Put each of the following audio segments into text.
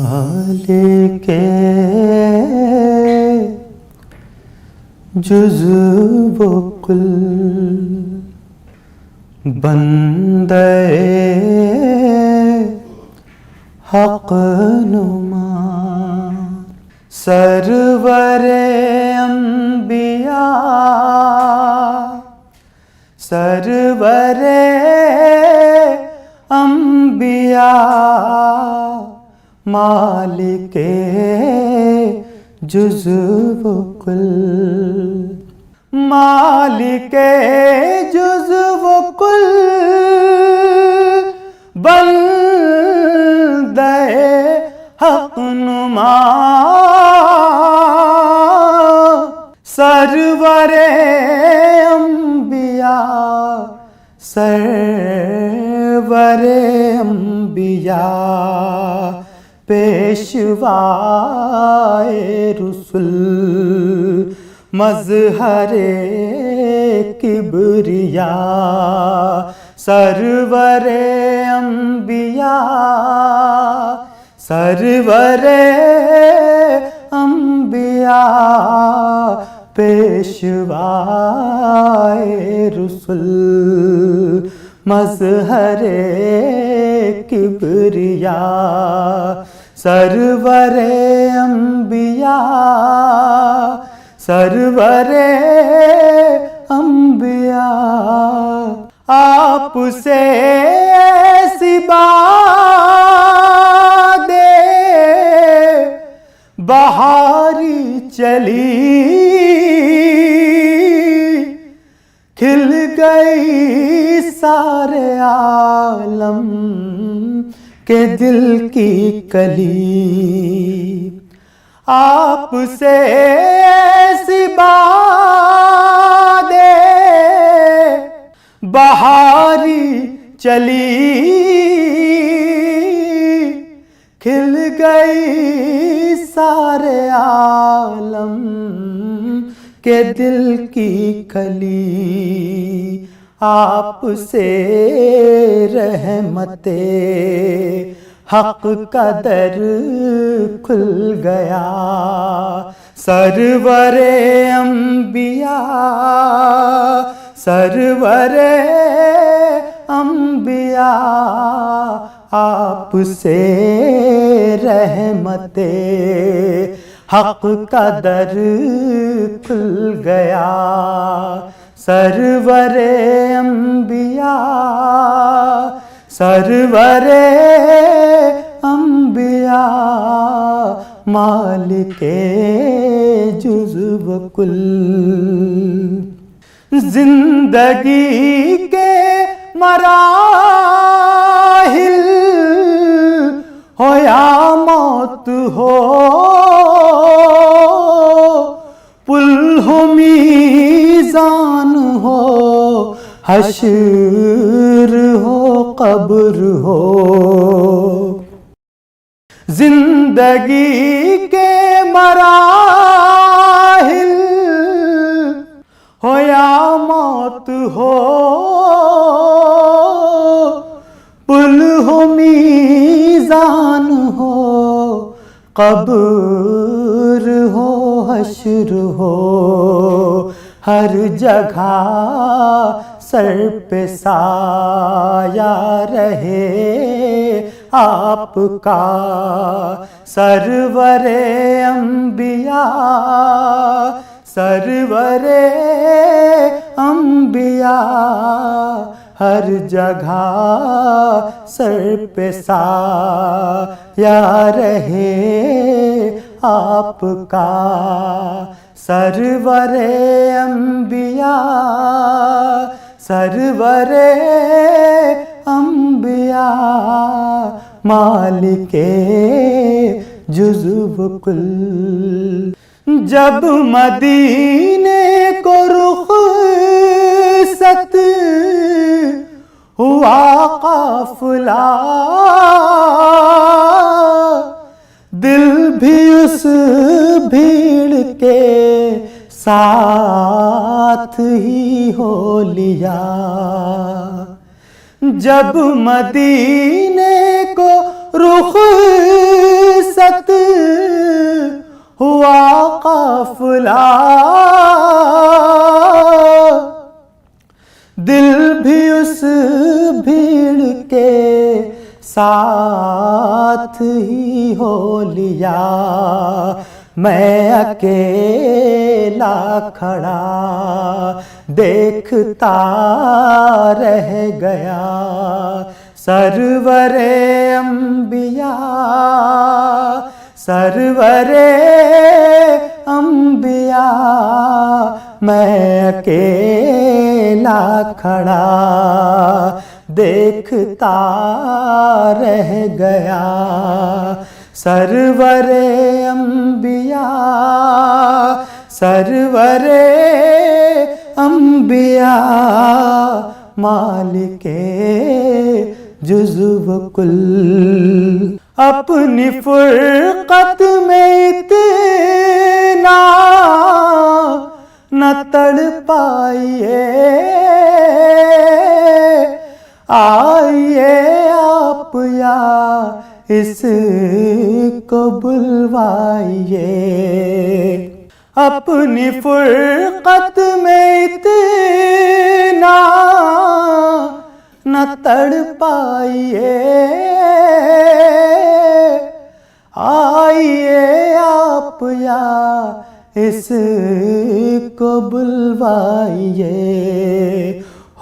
मालिके जुज़्व व कुल बंदे हक़ नुमा सरवरे अंबिया सरवरे अंबिया मालिके जुज़्व कुल, मालिके जुज़्व कुल, बंदे हक़ नुमा, सरवरे अंबिया, सरवरे अंबिया, पेशवाए रुसुल, मज़हरे किबरिया, सरवरे अंबिया, सरवरे अंबिया, पेशवाए रुसुल, मज़हरे किबरिया, सरवरे अंबिया, सरवरे अंबिया। आपसे ऐसी बादे बहारी चली, खिल गई सारे आलम के दिल की कली। आपसे ऐसी बादे बहारी चली, खिल गई सारे आलम के दिल की कली। आपसे रहमते हक़ का दर खुल गया, सरवरे अंबिया, सरवरे अंबिया। आपसे रहमते हक़ का दर खुल गया, सरवरे अंबिया, सरवरे अंबिया। मालिके जुज़्व कुल, जिंदगी के मराहिल हो या मौत हो, पुल हो मीज़ान हो, हश्र हो कब्र हो। जिंदगी के मराहिल हो या मौत हो, पुल हो मीज़ान हो, कब्र हो हश्र हो। हर जगह सर पे साया रहे आपका, सरवरे अंबिया, सरवरे अंबिया। हर जगह सर पे साया रहे आपका, सरवरे अंबिया, सरवरे अंबिया। मालिके जुज़्व कुल, जब मदीने को रुख़सत हुआ काफ़िला, दिल भी उस भीड़ के साथ ही हो लिया। जब मदीने को रुख़सत हुआ काफ़िला, दिल भी उस भीड़ के साथ ही हो लिया। मैं अकेला खड़ा देखता रह गया, सरवरे अंबिया, सरवरे अंबिया, मैं अकेला खड़ा देखता रह गया। सरवरे अंबिया, सरवरे अंबिया, मालिके जुज़्व कुल। अपनी फुरकत में इतना न तड़पाइए, आइए आप या इसको बुलवाइए। अपनी फुरकत में इतना न तड़पाइए, आइए आप या इसको बुलवाइए।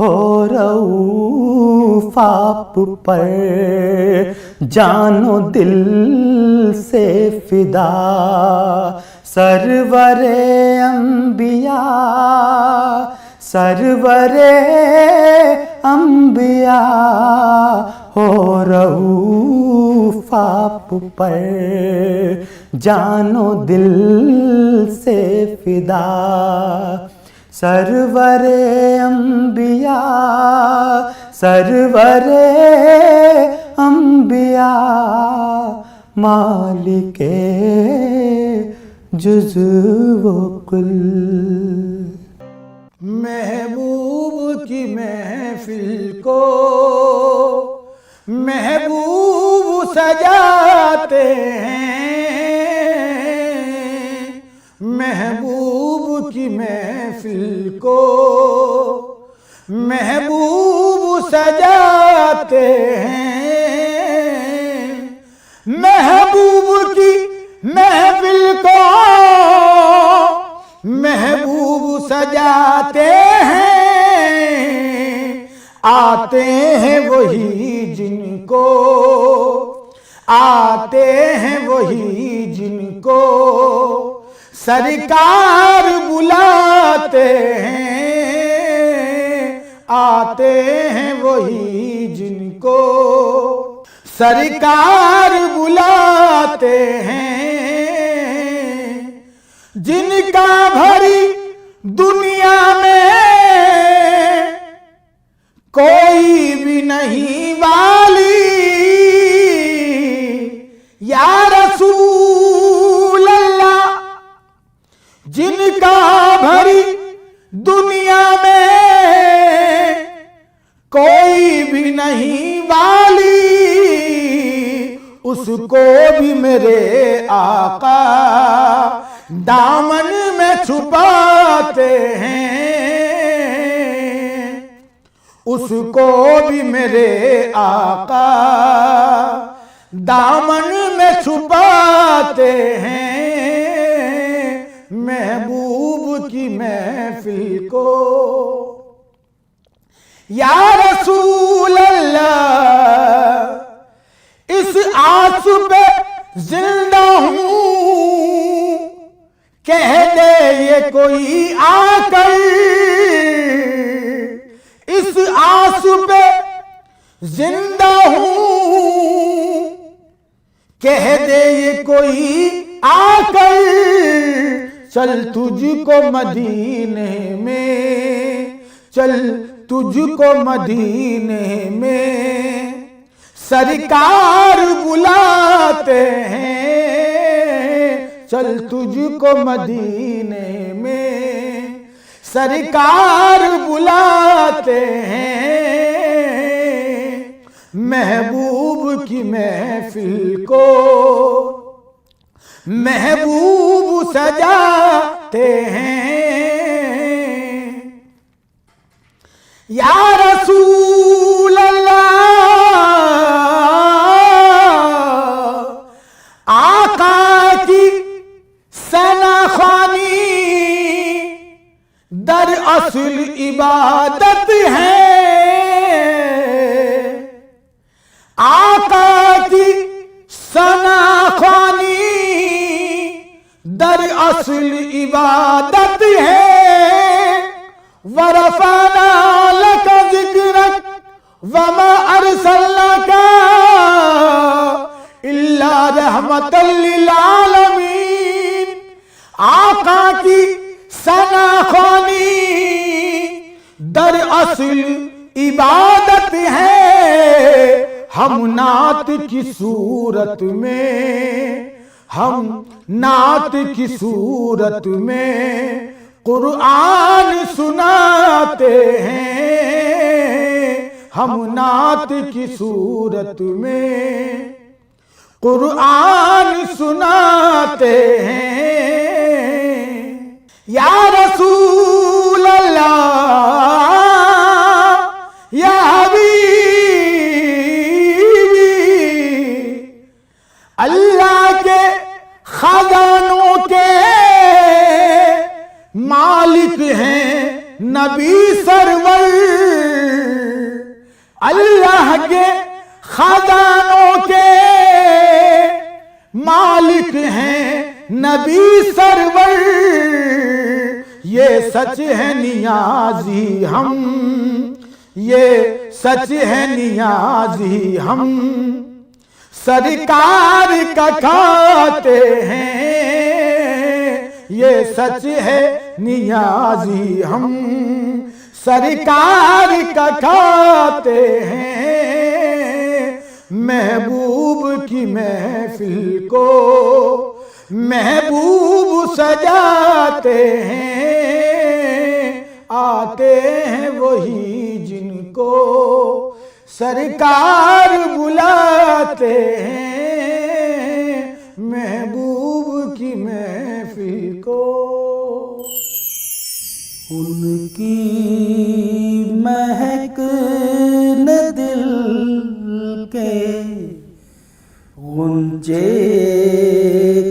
हो रऊफ़ आप पर जानो दिल से फिदा, सरवरे अंबिया, सरवरे अंबिया, हो रऊफ़ आप पर जानो दिल से फिदा। सरवरे अंबिया, सरवरे अंबिया, मालिके जुज़्व कुल। महबूब की महफिल को महबूब सजाते हैं, महबूब की महफिल को महबूब सजाते हैं। महबूब की महफिल को महबूब सजाते हैं। आते हैं वही जिनको, आते हैं वही जिनको सरकार बुलाते हैं। आते हैं वही जिनको सरकार बुलाते हैं। जिनका भरी दुनिया में कोई भी नहीं वाली, या रसूल अल्लाह। जिनका भरी दुनिया में कोई भी नहीं वाली, उसको भी मेरे आका दामन में छुपाते हैं। उसको भी मेरे आका दामन में छुपाते हैं। महबूब की महफिल को या रसूल अल्लाह, इस आस पे जिंदा हूँ कह दे ये कोई आकर। इस आस पे जिंदा हूँ कह दे ये कोई आकर। चल तुझको मदीने में, चल तुझको मदीने में सरकार बुलाते हैं। चल तुझको मदीने में सरकार बुलाते हैं। महबूब की महफिल को महबूब सजाते हैं। या रसूल अल्लाह, आका की सनाखानी दरअसल इबादत है। दर असल इबादत है। वरफाना लक जिक्रक वमा अरसलनाका इल्ला रहमतल लिल आलमीन। आका की सनाखानी दर असल इबादत है। हम नात की सूरत में, हम नात की सूरत में कुरान सुनाते हैं। हम नात की सूरत में कुरान सुनाते हैं। या रसूल अल्लाह या अल्लाह के खजानों के मालिक हैं नबी सरवर। अल्लाह के खजानों के मालिक हैं नबी सरवर। ये सच है नियाजी हम, ये सच है नियाजी हम सरकार का खाते हैं। ये सच है नियाजी हम सरकार का खाते हैं। महबूब की महफिल को महबूब सजाते हैं। आते हैं वही जिनको सरकार बुलाते हैं। महबूब की महफिल को। उनकी महक ने दिल के गुंजे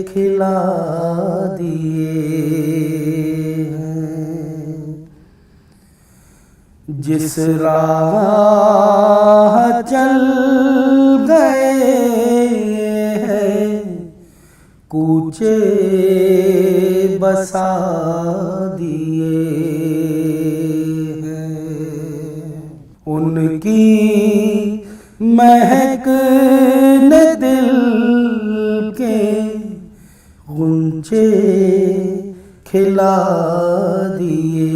खिला दिए हैं। जिस राह चल गए हैं कूचे बसा दिए हैं। उनकी महक ने दिल के गुंजे खिला दिए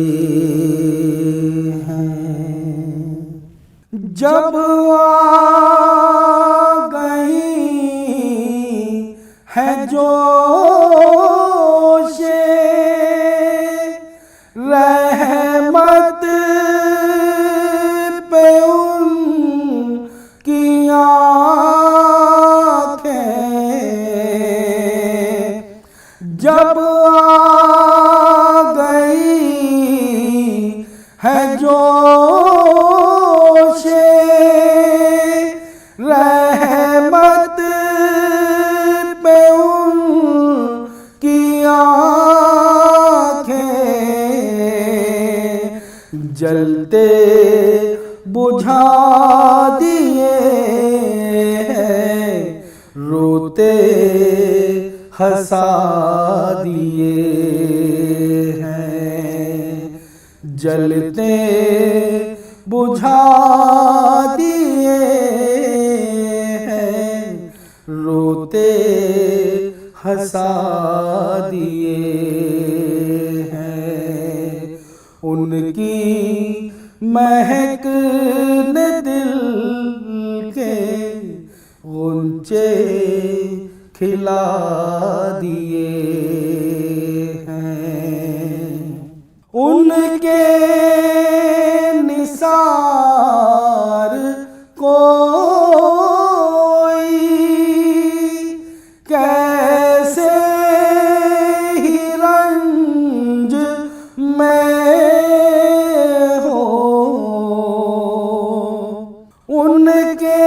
हैं। जब आ गई है जोशे रहमत पे उनकी आँखें। जब आ गई है जोशे रहमत पे उनकी आँखें। जलते बुझा दिए हैं रोते हंसा दिए हैं। जलते बुझा दिए हैं रोते हंसा दिए हैं। उनकी महक ने दिल के गुंजे खिला दिए हैं। उनके निसार कोई कैसे ही रंज में हो। उनके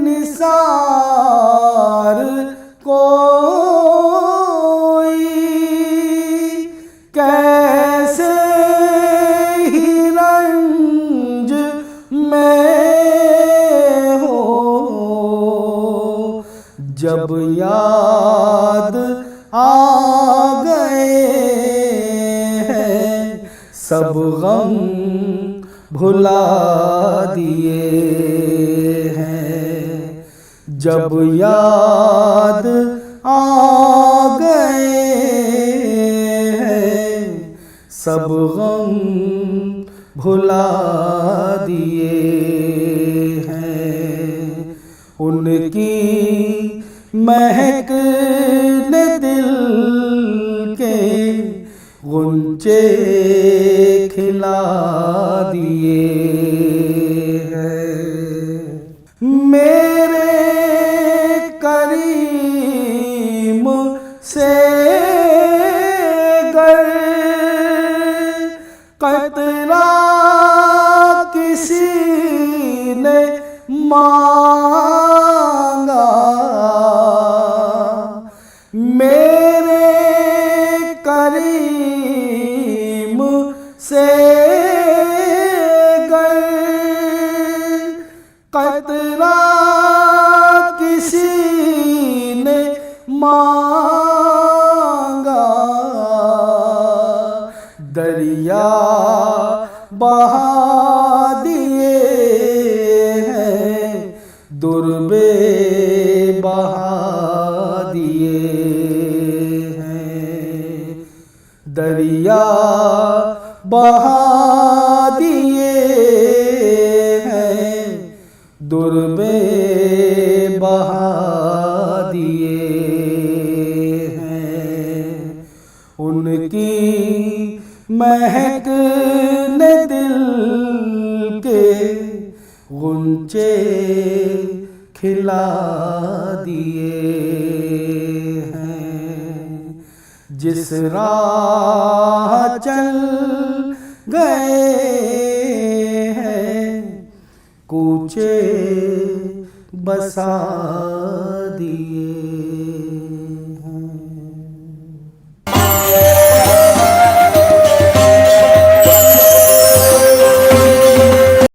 निसार को भुला दिए हैं। जब याद आ गए हैं सब गम भुला दिए हैं। उनकी महक ने दिल के गुंचे खिला दिए हैं। मेरे करीम से गर कतरा किसी ने मांगा, मेरे करीम से गर कतरा किसी ने मांगा, दरिया बहा दिए हैं दुर्बे बहा दिए हैं। दरिया बहा दिए हैं दुर्बे बहा दिए हैं। उनकी महक ने दिल के गुंचे खिला दिए हैं। जिस राह चल गए हैं कूचे बसा दिए।